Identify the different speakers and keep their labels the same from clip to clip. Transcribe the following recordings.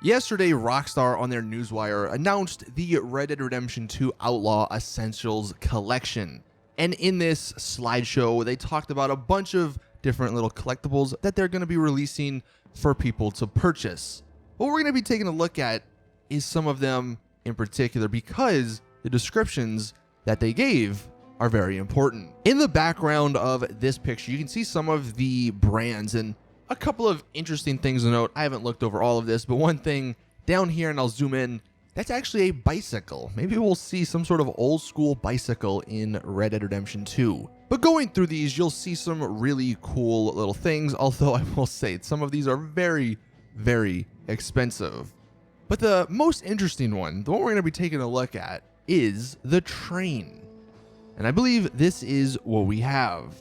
Speaker 1: Yesterday, Rockstar on their newswire announced the Red Dead Redemption 2 Outlaw Essentials Collection. And in this slideshow, they talked about a bunch of different little collectibles that they're going to be releasing for people to purchase. What we're going to be taking a look at is some of them in particular because the descriptions that they gave are very important. In the background of this picture, you can see some of the brands and a couple of interesting things to note. I haven't looked over all of this, but one thing down here, and I'll zoom in, that's actually a bicycle. Maybe we'll see some sort of old school bicycle in Red Dead Redemption 2. But going through these, you'll see some really cool little things, although I will say some of these are very, very expensive. But the most interesting one, the one we're going to be taking a look at, is the train. And I believe this is what we have.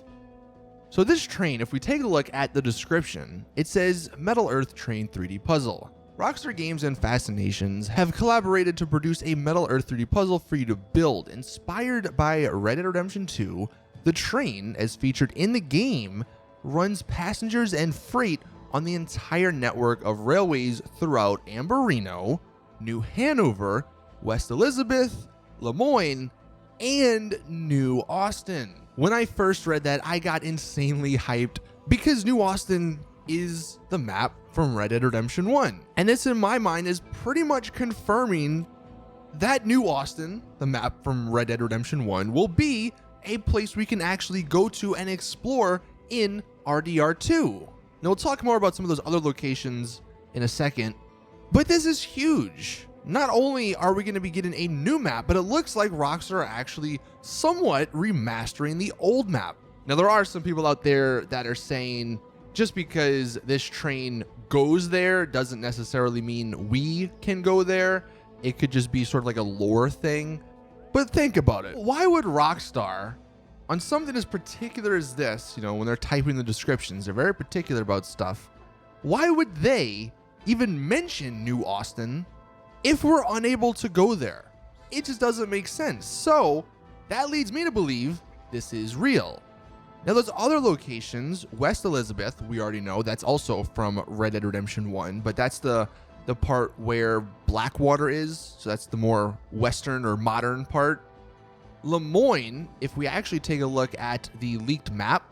Speaker 1: So this train, if we take a look at the description, it says Metal Earth Train 3D Puzzle. Rockstar Games and Fascinations have collaborated to produce a Metal Earth 3D puzzle for you to build. Inspired by Red Dead Redemption 2, the train, as featured in the game, runs passengers and freight on the entire network of railways throughout Amberino, New Hanover, West Elizabeth, Lemoyne, and New Austin. When I first read that, I got insanely hyped because New Austin is the map from Red Dead Redemption 1. And this, in my mind, is pretty much confirming that New Austin, the map from Red Dead Redemption 1, will be a place we can actually go to and explore in RDR2. Now, we'll talk more about some of those other locations in a second, but this is huge. Not only are we going to be getting a new map, but it looks like Rockstar are actually somewhat remastering the old map. Now, there are some people out there that are saying just because this train goes there doesn't necessarily mean we can go there. It could just be sort of like a lore thing. But think about it. Why would Rockstar, on something as particular as this, when they're typing the descriptions, they're very particular about stuff. Why would they even mention New Austin if we're unable to go there? It just doesn't make sense. So that leads me to believe this is real. Now, those other locations, West Elizabeth, we already know that's also from Red Dead Redemption 1, but that's the part where Blackwater is. So that's the more western or modern part. Lemoyne, if we actually take a look at the leaked map.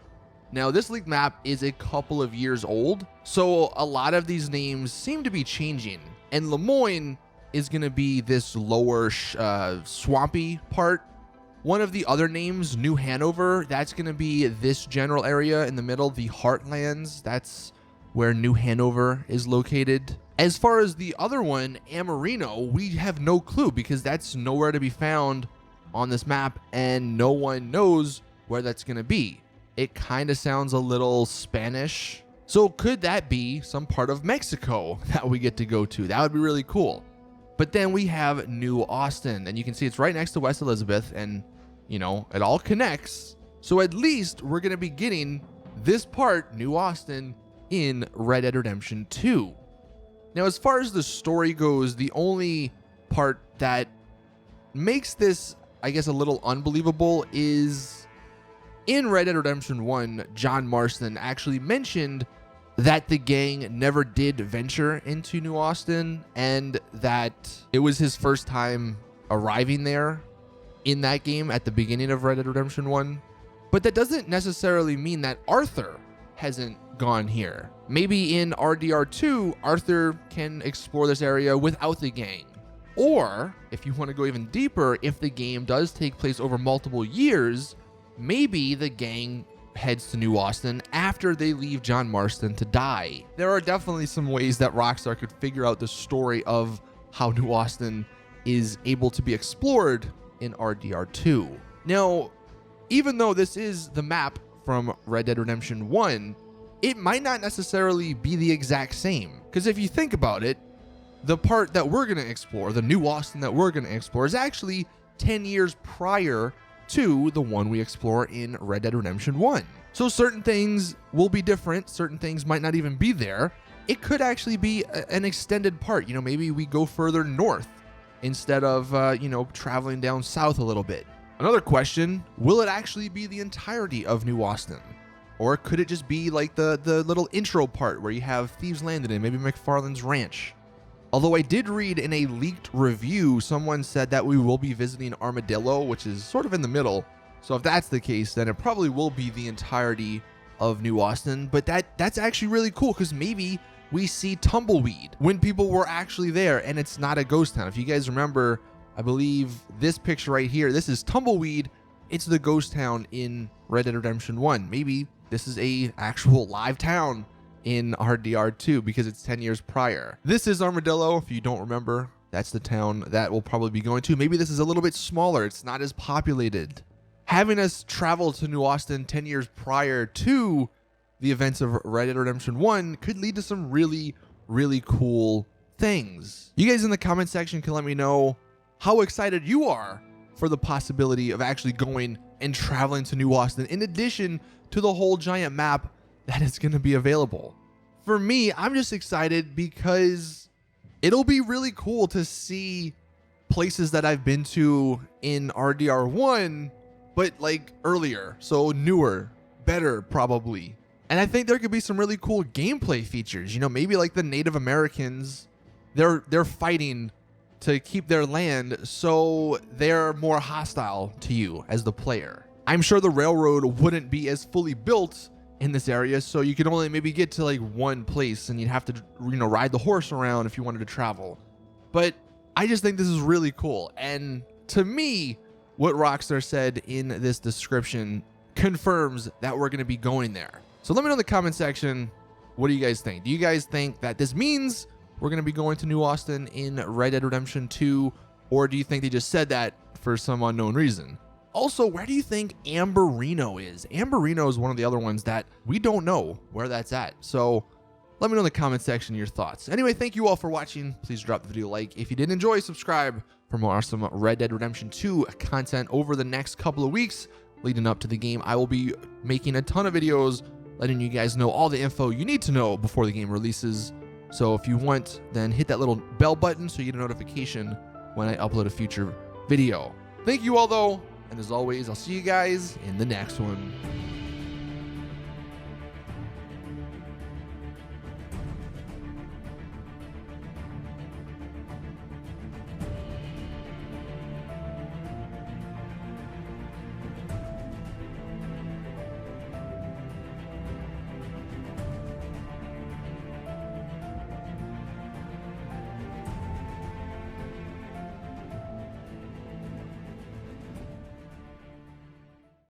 Speaker 1: Now, this leaked map is a couple of years old, so a lot of these names seem to be changing. And Lemoyne is going to be this lower swampy part. One of the other names, New Hanover, that's going to be this general area in the middle, the Heartlands. That's where New Hanover is located. As far as the other one, Amberino, we have no clue because that's nowhere to be found on this map and no one knows where that's going to be. It kind of sounds a little Spanish. So could that be some part of Mexico that we get to go to? That would be really cool. But then we have New Austin, and you can see it's right next to West Elizabeth, and, it all connects. So at least we're going to be getting this part, New Austin, in Red Dead Redemption 2. Now, as far as the story goes, the only part that makes this, I guess, a little unbelievable is in Red Dead Redemption 1, John Marston actually mentioned that the gang never did venture into New Austin and that it was his first time arriving there in that game at the beginning of Red Dead Redemption 1. But that doesn't necessarily mean that Arthur hasn't gone here. Maybe in RDR2, Arthur can explore this area without the gang. Or, if you want to go even deeper, if the game does take place over multiple years, maybe the gang heads to New Austin after they leave John Marston to die. There are definitely some ways that Rockstar could figure out the story of how New Austin is able to be explored in RDR2. Now, even though this is the map from Red Dead Redemption 1, it might not necessarily be the exact same. Because if you think about it, the part that we're going to explore, the New Austin that we're going to explore, is actually 10 years prior to the one we explore in Red Dead Redemption 1. So certain things will be different. Certain things might not even be there. It could actually be an extended part. Maybe we go further north instead of, traveling down south a little bit. Another question, will it actually be the entirety of New Austin? Or could it just be like the little intro part where you have Thieves Landing and maybe McFarlane's Ranch? Although I did read in a leaked review, someone said that we will be visiting Armadillo, which is sort of in the middle. So if that's the case, then it probably will be the entirety of New Austin. But that's actually really cool, because maybe we see Tumbleweed when people were actually there and it's not a ghost town. If you guys remember, I believe this picture right here, this is Tumbleweed. It's the ghost town in Red Dead Redemption 1. Maybe this is a actual live town in RDR2 because it's 10 years prior. This is Armadillo. If you don't remember, that's the town that we'll probably be going to. Maybe this is a little bit smaller. It's not as populated. Having us travel to New Austin 10 years prior to the events of Red Dead Redemption 1 could lead to some really, really cool things. You guys in the comment section can let me know how excited you are for the possibility of actually going and traveling to New Austin, in addition to the whole giant map that is going to be available. For me, I'm just excited because it'll be really cool to see places that I've been to in RDR1, but like earlier, so newer, better probably. And I think there could be some really cool gameplay features. You know, maybe like the Native Americans, they're fighting to keep their land, so they're more hostile to you as the player. I'm sure the railroad wouldn't be as fully built in this area, so you could only maybe get to like one place and you'd have to, you know, ride the horse around if you wanted to travel. But I just think this is really cool. And to me, what Rockstar said in this description confirms that we're going to be going there. So let me know in the comment section, what do you guys think? Do you guys think that this means we're going to be going to New Austin in Red Dead Redemption 2? Or do you think they just said that for some unknown reason? Also, where do you think Amberino is? Amberino is one of the other ones that we don't know where that's at. So let me know in the comment section your thoughts. Anyway, thank you all for watching. Please drop the video a like. If you did enjoy, subscribe for more awesome Red Dead Redemption 2 content over the next couple of weeks leading up to the game. I will be making a ton of videos letting you guys know all the info you need to know before the game releases. So if you want, then hit that little bell button so you get a notification when I upload a future video. Thank you all though. And as always, I'll see you guys in the next one.